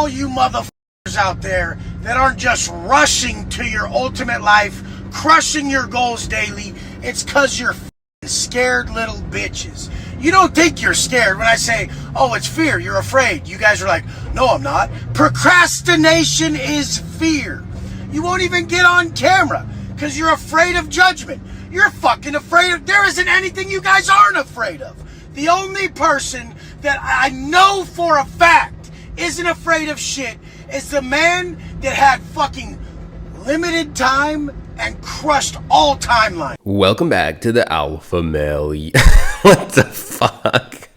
all you motherfuckers out there that aren't just rushing to your ultimate life, crushing your goals daily, it's because you're scared little bitches. You don't think you're scared when I say, oh, it's fear, you're afraid. You guys are like, no, I'm not. Procrastination is fear. You won't even get on camera because you're afraid of judgment. You're fucking afraid of, there isn't anything you guys aren't afraid of. The only person that I know for a fact isn't afraid of shit is the man that had fucking limited time and crushed all timelines. Welcome back to the Alpha Male. What the fuck?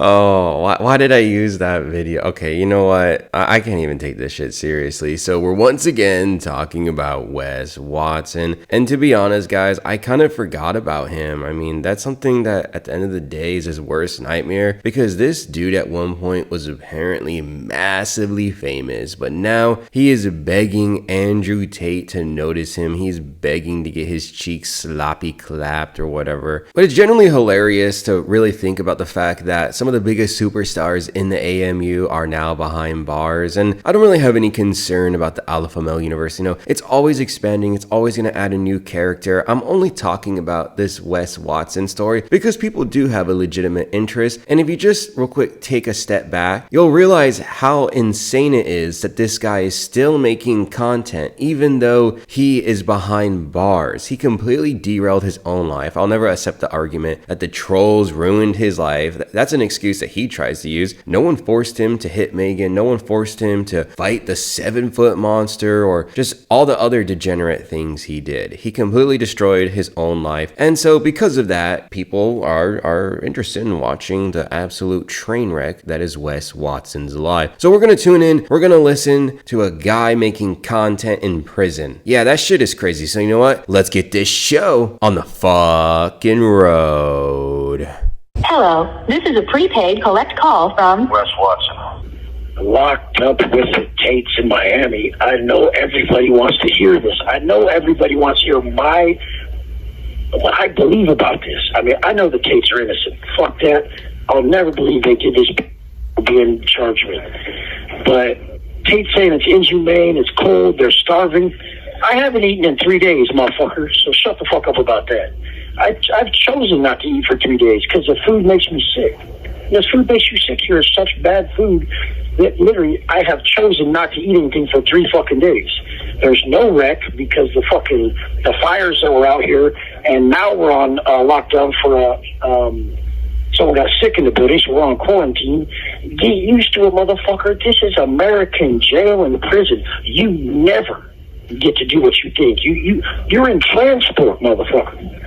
Oh, why did I use that video? Okay, you know what? I can't even take this shit seriously. So we're once again talking about Wes Watson. And to be honest, guys, I kind of forgot about him. I mean, that's something that at the end of the day is his worst nightmare, because this dude at one point was apparently massively famous, but now he is begging Andrew Tate to notice him. He's begging to get his cheeks sloppy clapped or whatever. But it's generally hilarious to really think about the fact that some of the biggest superstars in the AMU are now behind bars, and I don't really have any concern about the Alpha Male universe. You know, it's always expanding, it's always going to add a new character. I'm only talking about this Wes Watson story because people do have a legitimate interest, and if you just real quick take a step back, you'll realize how insane it is that this guy is still making content even though he is behind bars. He completely derailed his own life. I'll never accept the argument that the trolls ruined his life. That's an excuse that he tries to use. No one forced him to hit Megan. No one forced him to fight the 7-foot monster or just all the other degenerate things he did. He completely destroyed his own life. And so because of that, people are interested in watching the absolute train wreck that is Wes Watson's life. So we're going to tune in. We're going to listen to a guy making content in prison. Yeah, that shit is crazy. So you know what? Let's get this show on the fucking road. Hello, this is a prepaid collect call from Wes Watson. Locked up with the Tates in Miami. I know everybody wants to hear this. I know everybody wants to hear what I believe about this. I mean, I know the Tates are innocent. Fuck that. I'll never believe they did this being charged with. But Tate's saying it's inhumane, it's cold, they're starving. I haven't eaten in 3 days, motherfucker, so shut the fuck up about that. I've chosen not to eat for 3 days because the food makes me sick. This food makes you sick here is such bad food that literally I have chosen not to eat anything for 3 fucking days. There's no wreck because the fires that were out here, and now we're on locked down for someone got sick in the building, so we're on quarantine. Get used to it, motherfucker. This is American jail and prison. You never get to do what you think. You're in transport, motherfucker.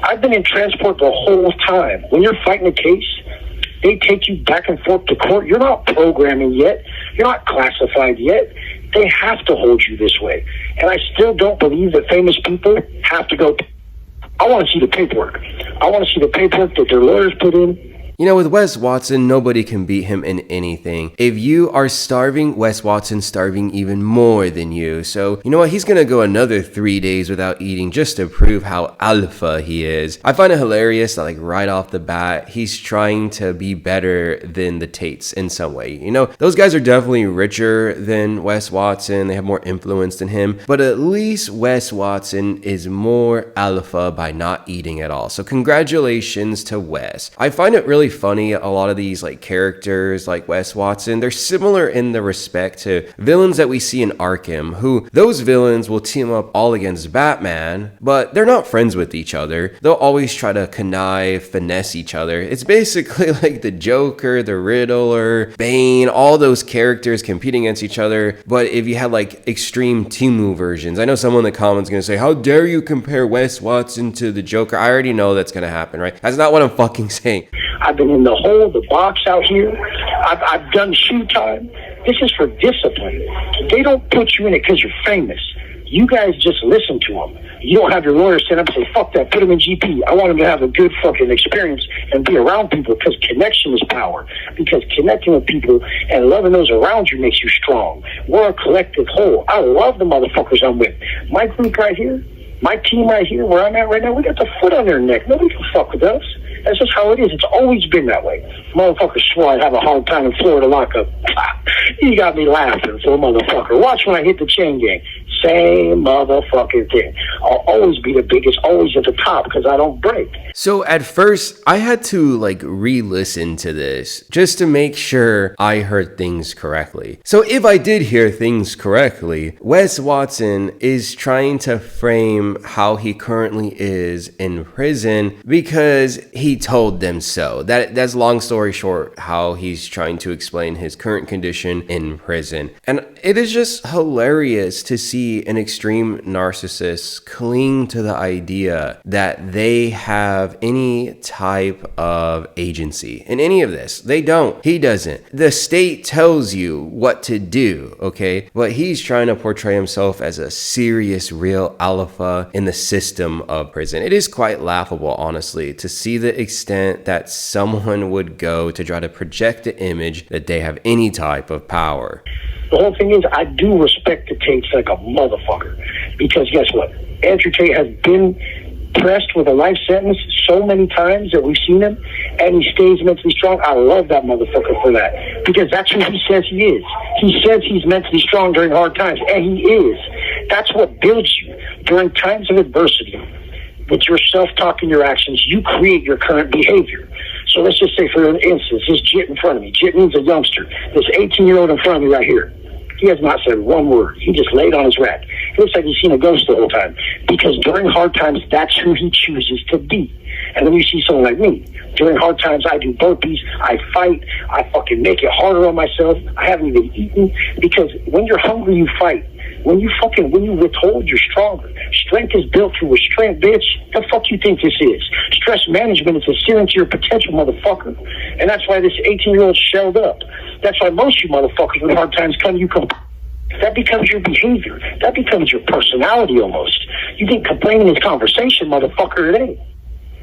I've been in transport the whole time. When you're fighting a case, they take you back and forth to court. You're not programming yet. You're not classified yet. They have to hold you this way. And I still don't believe that famous people have to go. I want to see the paperwork. I want to see the paperwork that their lawyers put in. You know, with Wes Watson, nobody can beat him in anything. If you are starving, Wes Watson's starving even more than you. So, you know what? He's gonna go another 3 days without eating just to prove how alpha he is. I find it hilarious that, like, right off the bat, he's trying to be better than the Tates in some way. You know, those guys are definitely richer than Wes Watson. They have more influence than him. But at least Wes Watson is more alpha by not eating at all. So congratulations to Wes. I find it really funny, a lot of these like characters like Wes Watson, they're similar in the respect to villains that we see in Arkham, who those villains will team up all against Batman, but they're not friends with each other. They'll always try to connive, finesse each other. It's basically like the Joker, the Riddler, Bane, all those characters competing against each other. But if you had like extreme Timu versions, I know someone in the comments is gonna say, how dare you compare Wes Watson to the Joker? I already know that's gonna happen, right? That's not what I'm fucking saying. I've been in the hole, the box out here. I've done shoe time. This is for discipline. They don't put you in it because you're famous. You guys just listen to them. You don't have your lawyer stand up and say, fuck that, put him in GP. I want him to have a good fucking experience and be around people because connection is power. Because connecting with people and loving those around you makes you strong. We're a collective whole. I love the motherfuckers I'm with. My group right here, my team right here, where I'm at right now, we got the foot on their neck. Nobody can fuck with us. That's just how it is. It's always been that way. Motherfuckers swore I'd have a hard time in Florida lockup. You got me laughing, so motherfucker. Watch when I hit the chain gang. Same motherfucking thing. I'll always be the biggest, always at the top, because I don't break. So at first, I had to like re-listen to this just to make sure I heard things correctly. So if I did hear things correctly, Wes Watson is trying to frame how he currently is in prison because he told them so. That's long story short, how he's trying to explain his current condition in prison. And it is just hilarious to see an extreme narcissist cling to the idea that they have any type of agency in any of this. They don't. He doesn't. The state tells you what to do, okay? But he's trying to portray himself as a serious, real alpha in the system of prison. It is quite laughable, honestly, to see the extent that someone would go to try to project the image that they have any type of power. The whole thing is, I do respect the Tates like a motherfucker. Because guess what? Andrew Tate has been pressed with a life sentence so many times that we've seen him, and he stays mentally strong. I love that motherfucker for that. Because that's who he says he is. He says he's mentally strong during hard times, and he is. That's what builds you. During times of adversity, with your self-talk and your actions, you create your current behavior. So let's just say, for instance, this Jit in front of me. Jit means a youngster. This 18-year-old in front of me right here. He has not said one word. He just laid on his rack. It looks like he's seen a ghost the whole time. Because during hard times, that's who he chooses to be. And then you see someone like me. During hard times, I do burpees. I fight. I fucking make it harder on myself. I haven't even eaten. Because when you're hungry, you fight. When you withhold, you're stronger. Strength is built through restraint, bitch. The fuck you think this is? Stress management is adhering to your potential, motherfucker. And that's why this 18-year-old shelled up. That's why most of you motherfuckers, when hard times come, that becomes your behavior. That becomes your personality almost. You think complaining is conversation, motherfucker, it ain't.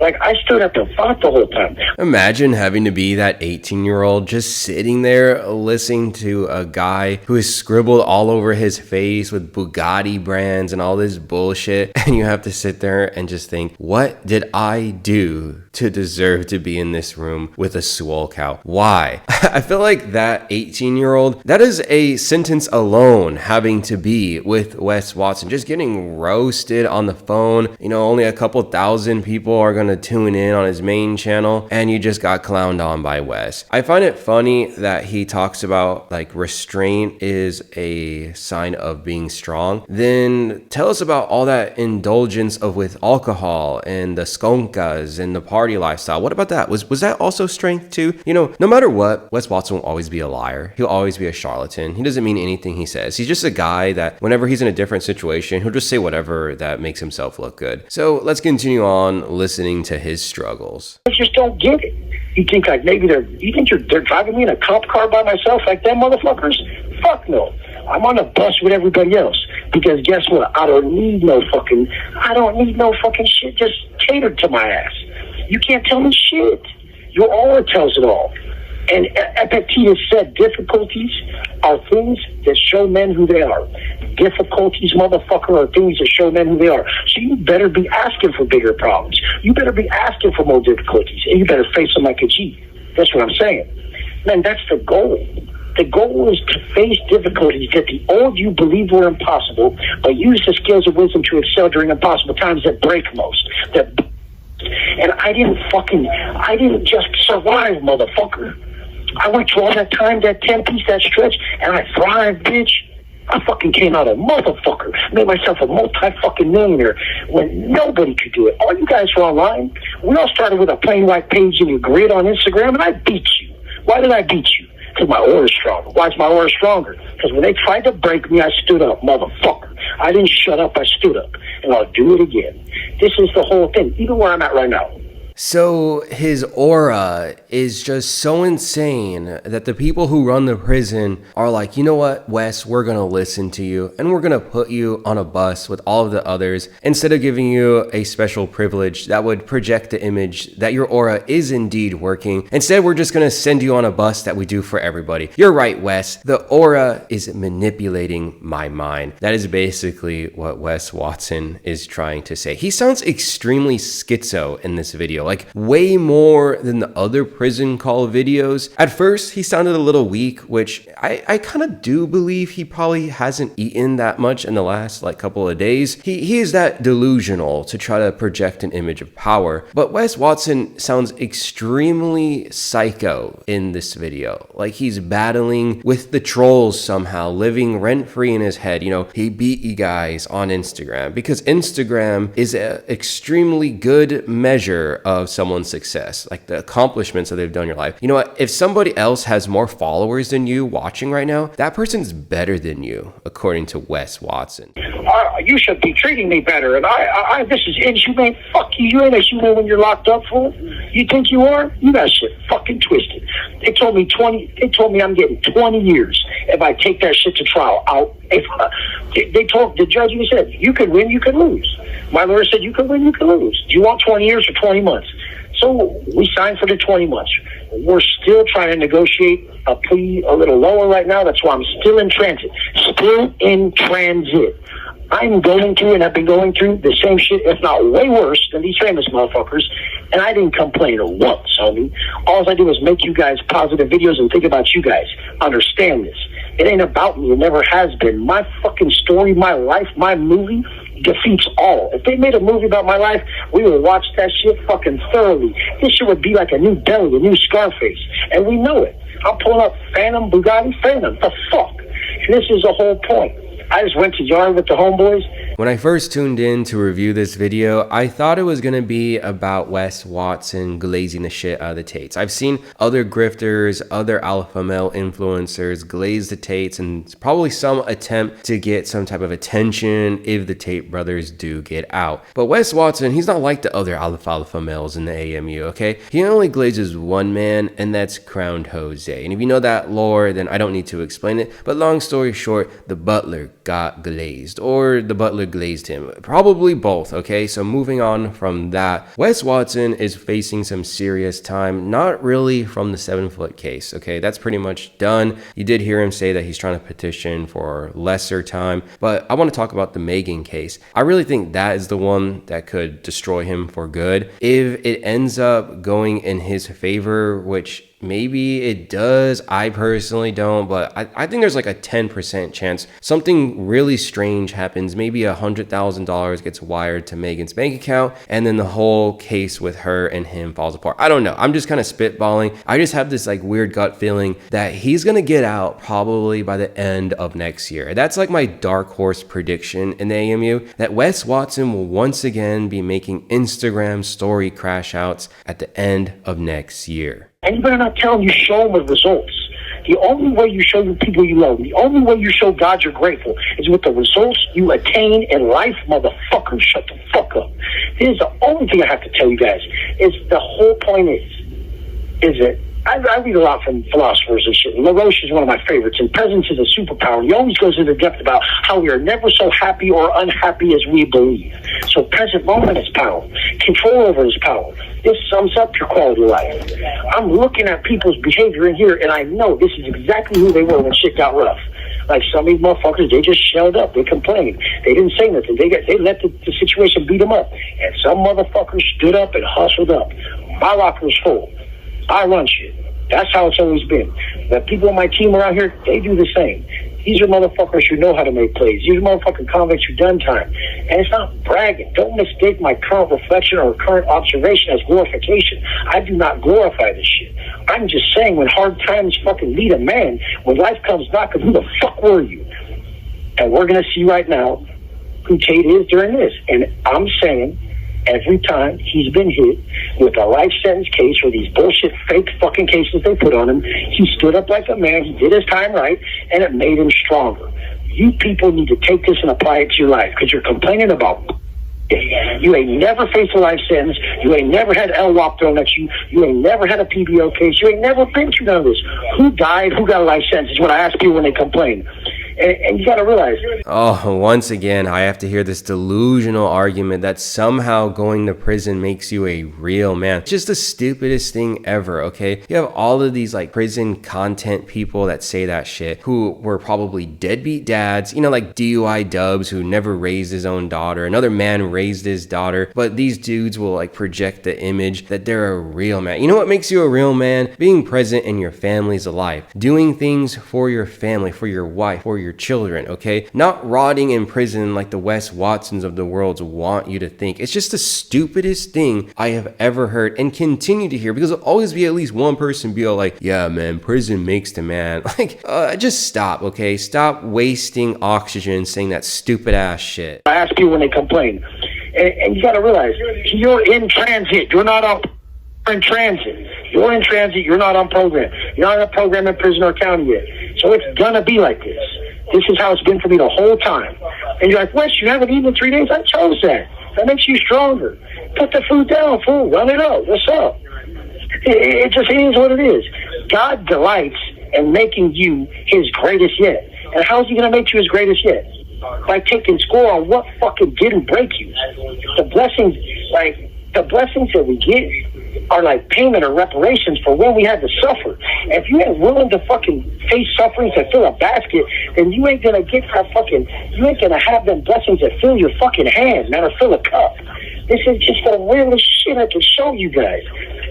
Like, I stood up and fought the whole time. Imagine having to be that 18-year-old just sitting there listening to a guy who is scribbled all over his face with Bugatti brands and all this bullshit. And you have to sit there and just think, what did I do to deserve to be in this room with a swole cow? Why? I feel like that 18-year-old, that is a sentence alone having to be with Wes Watson, just getting roasted on the phone. You know, only a couple thousand people are going to tune in on his main channel, and you just got clowned on by Wes. I find it funny that he talks about like restraint is a sign of being strong. Then tell us about all that indulgence of with alcohol and the skonkas and the party lifestyle. What about that? Was that also strength too? You know, no matter what, Wes Watson will always be a liar. He'll always be a charlatan. He doesn't mean anything he says. He's just a guy that whenever he's in a different situation, he'll just say whatever that makes himself look good. So let's continue on listening to his struggles. I just don't get it. You think like maybe they're driving me in a cop car by myself like them motherfuckers? Fuck no. I'm on a bus with everybody else. Because guess what? I don't need no fucking shit just catered to my ass. You can't tell me shit. Your aura tells it all. And Epictetus said difficulties are things that show men who they are. Difficulties, motherfucker, are things that show men who they are. So you better be asking for bigger problems. You better be asking for more difficulties. And you better face them like a G. That's what I'm saying. Man, that's the goal. The goal is to face difficulties that the old you believed were impossible, but use the skills of wisdom to excel during impossible times that break most. And I didn't just survive, motherfucker. I went through all that time, that 10-piece, that stretch, and I thrived, bitch. I fucking came out a motherfucker. Made myself a multi-fucking millionaire when nobody could do it. All you guys were online. We all started with a plain white page and a grid on Instagram, and I beat you. Why did I beat you? Because my aura is stronger. Why is my aura stronger? Because when they tried to break me, I stood up, motherfucker. I didn't shut up, I stood up. And I'll do it again. This is the whole thing, even where I'm at right now. So his aura is just so insane that the people who run the prison are like, you know what, Wes, we're going to listen to you and we're going to put you on a bus with all of the others instead of giving you a special privilege that would project the image that your aura is indeed working. Instead, we're just going to send you on a bus that we do for everybody. You're right, Wes. The aura is manipulating my mind. That is basically what Wes Watson is trying to say. He sounds extremely schizo in this video. like way more than the other prison call videos. At first, he sounded a little weak, which I kind of do believe he probably hasn't eaten that much in the last like couple of days. He is that delusional to try to project an image of power. But Wes Watson sounds extremely psycho in this video. Like he's battling with the trolls somehow, living rent-free in his head. You know, he beat you guys on Instagram because Instagram is an extremely good measure of someone's success, like the accomplishments that they've done in your life. You know what? If somebody else has more followers than you watching right now, that person's better than you, according to Wes Watson. You should be treating me better, and I this is inhumane. Fuck you. You ain't as human when you're locked up, fool. You think you are? You got shit fucking twisted. They told me I'm getting 20 years if I take that shit to trial. They told the judge, he said, you could win, you could lose. My lawyer said, you could win, you could lose. Do you want 20 years or 20 months? So we signed for the 20 months. We're still trying to negotiate a plea a little lower right now. That's why I'm still in transit. Still in transit. I'm going through and I've been going through the same shit, if not way worse than these famous motherfuckers. And I didn't complain once, homie. All I did was make you guys positive videos and think about you guys. Understand this. It ain't about me. It never has been. My fucking story, my life, my movie defeats all. If they made a movie about my life, we would watch that shit fucking thoroughly. This shit would be like a new Belly, a new Scarface. And we know it. I'm pulling up Phantom, Bugatti Phantom. The fuck? And this is the whole point. I just went to yard with the homeboys. When I first tuned in to review this video, I thought it was going to be about Wes Watson glazing the shit out of the Tates. I've seen other grifters, other alpha male influencers glaze the Tates, and it's probably some attempt to get some type of attention if the Tate brothers do get out. But Wes Watson, he's not like the other alpha males in the AMU, okay? He only glazes one man, and that's Crowned Jose. And if you know that lore, then I don't need to explain it. But long story short, the butler got glazed, or the butler glazed him. Probably both, okay? So moving on from that, Wes Watson is facing some serious time, not really from the 7-foot case, okay? That's pretty much done. You did hear him say that he's trying to petition for lesser time, but I want to talk about the Megan case. I really think that is the one that could destroy him for good. If it ends up going in his favor, which maybe it does, I personally don't, but I think there's like a 10% chance something really strange happens. Maybe $100,000 gets wired to Megan's bank account, and then the whole case with her and him falls apart. I don't know. I'm just kind of spitballing. I just have this like weird gut feeling that he's gonna get out probably by the end of next year. That's like my dark horse prediction in the AMU, that Wes Watson will once again be making Instagram story crash outs at the end of next year. And you better not tell them you show them the results. The only way you show the people you love, the only way you show God you're grateful is with the results you attain in life, motherfucker. Shut the fuck up. This is the only thing I have to tell you guys. Is the whole point is that I read a lot from philosophers and shit. LaRoche is one of my favorites, and presence is a superpower. He always goes into depth about how we are never so happy or unhappy as we believe. So present moment is power. Control over is power. This sums up your quality of life. I'm looking at people's behavior in here, and I know this is exactly who they were when shit got rough. Like some of these motherfuckers, they just shelled up. They complained. They didn't say nothing. They let the situation beat them up. And some motherfuckers stood up and hustled up. My locker was full. I run shit. That's how it's always been. The people on my team around here, they do the same. These are motherfuckers who know how to make plays. These are motherfucking convicts who done time. And it's not bragging. Don't mistake my current reflection or current observation as glorification. I do not glorify this shit. I'm just saying when hard times fucking lead a man, when life comes knocking, who the fuck were you? And we're going to see right now who Tate is during this. And I'm saying every time he's been hit with a life sentence case or these bullshit fake fucking cases they put on him, he stood up like a man, he did his time right, and it made him stronger. You people need to take this and apply it to your life, because you're complaining about you ain't never faced a life sentence, you ain't never had LWOP thrown at you, you ain't never had a PBO case, you ain't never been through none of this. Who died, who got a life sentence is what I ask people when they complain. And you got to realize. Oh, once again, I have to hear this delusional argument that somehow going to prison makes you a real man. It's just the stupidest thing ever, okay? You have all of these like prison content people that say that shit who were probably deadbeat dads, you know, like DUI Dubs who never raised his own daughter. Another man raised his daughter, but these dudes will like project the image that they're a real man. You know what makes you a real man? Being present in your family's life, doing things for your family, for your wife, for your children, okay? Not rotting in prison like the Wes Watsons of the world want you to think. It's just the stupidest thing I have ever heard and continue to hear, because there'll always be at least one person be all like, yeah, man, prison makes the man. Like, just stop, okay? Stop wasting oxygen saying that stupid ass shit. I ask people when they complain, and you got to realize, you're in transit. You're not on in transit. You're in transit. You're not on program. You're not on a program in prison or county yet. So it's gonna be like this. This is how it's been for me the whole time. And you're like, Wes, you haven't eaten in 3 days? I chose that. That makes you stronger. Put the food down, fool. Run it up. What's up? It just is what it is. God delights in making you his greatest yet. And how's he gonna make you his greatest yet? By taking score on what fucking didn't break you. The blessings that we get are like payment or reparations for when we had to suffer. And if you ain't willing to fucking face suffering to fill a basket, then you ain't gonna you ain't gonna have them blessings that fill your fucking hands, man, or fill a cup. This is just the realest shit I can show you guys.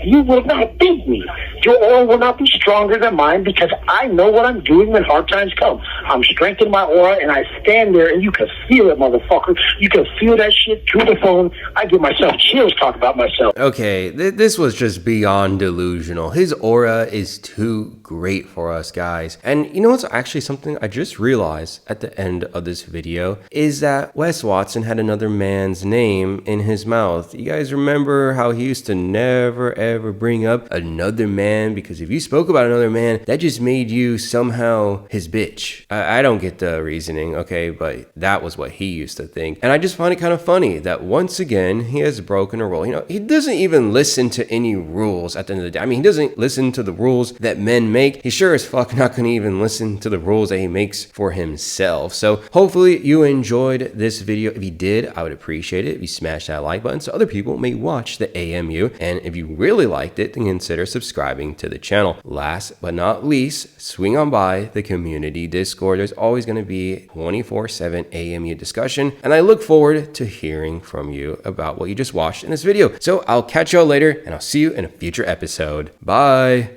You will not beat me. Your aura will not be stronger than mine, because I know what I'm doing when hard times come. I'm strengthening my aura, and I stand there, and you can feel it, motherfucker. You can feel that shit through the phone. I give myself chills talking about myself. Okay, this was just beyond delusional. His aura is too great for us, guys. And you know what's actually something I just realized at the end of this video is that Wes Watson had another man's name in his mouth. You guys remember how he used to never ever bring up another man, because if you spoke about another man, that just made you somehow his bitch. I don't get the reasoning, okay, but that was what he used to think. And I just find it kind of funny that once again he has broken a rule. You know, he doesn't even listen to any rules at the end of the day. I mean, he doesn't listen to the rules that men make. He sure as fuck not gonna even listen to the rules that he makes for himself. So hopefully you enjoyed this video. If you did, I would appreciate it if you smash that like button so other people may watch the AMU. And if you really liked it, then consider subscribing to the channel. Last but not least, swing on by the community Discord. There's always going to be 24/7 AMU discussion, and I look forward to hearing from you about what you just watched in this video. So I'll catch y'all later, and I'll see you in a future episode. Bye.